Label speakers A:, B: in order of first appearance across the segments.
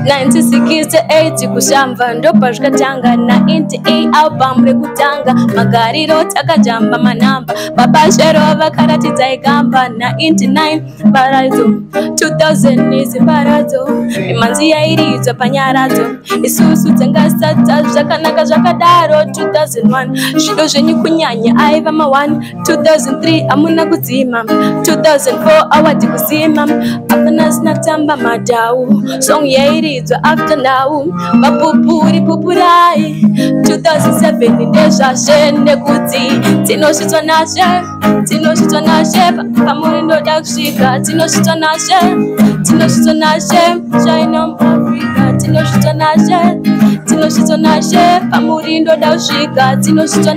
A: '98 kushamba ndo pazvikatanga, 98 album rekutanga, magariro takajamba manamba, baba shero vakaratidza igamba, 99 baradzo, 2000 izibaradzo, imanzi yairidzwa panyaradzo, isusu dzengasata zvakanaka zvakadaro, 2001 zvido zvenyu kunyanya aiva ma1, 2003 amuna kudzima, 2004 awadi kuzima, apana sinatamba madhau, song yairidzwa after now, mapupuri pupurai, 2007 ndezvashe nekudzi tinosvitswa nashe pamuri ndoda kusvika, tinosvitswa nashe China Africa, tinosvitswa nashe pamuri ndoda kusvika, tinosvitswa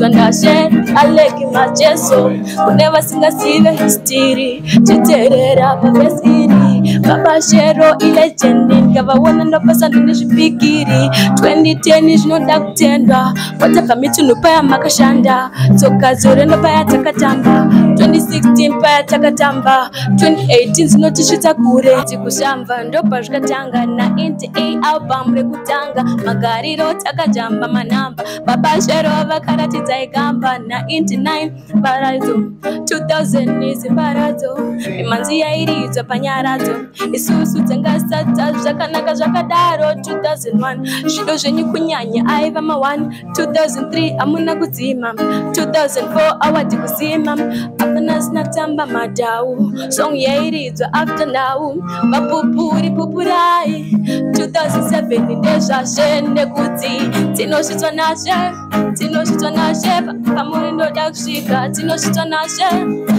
A: nashe aleki majeso kune vasingasive histiri chiterera pavesiri, baba shero ilegendi ngavaona ndopasa ndine zvipikiri, 2010 zvinoda kutendwa kwataka mitunhu paya makashanda, tsoka dzorendo paya takatamba, 2016 paya takatamba, 2018 dzinotisvitsa kure, tikushamba ndopa zvikatanga, 98 album rekutanga, magariro takajamba manamba, baba shero vakaratidza igamba, 99 baradzo, 2000 izibaradzo, imanzi yairidzwa panyaradzo, isusu dzengasata zvakanaka zvakadaro, 2001 zvido zvenyu kunyanya aiva ma1, 2003 amuna kudzima, 2004 awadi kuzima, apana sinatamba madhau, song yairidzwa after now, mapupuri pupurai, 2007 ndezvashe nekudzi tinosvitswa nashe pamuri ndoda kusvika, tinosvitswa nashe.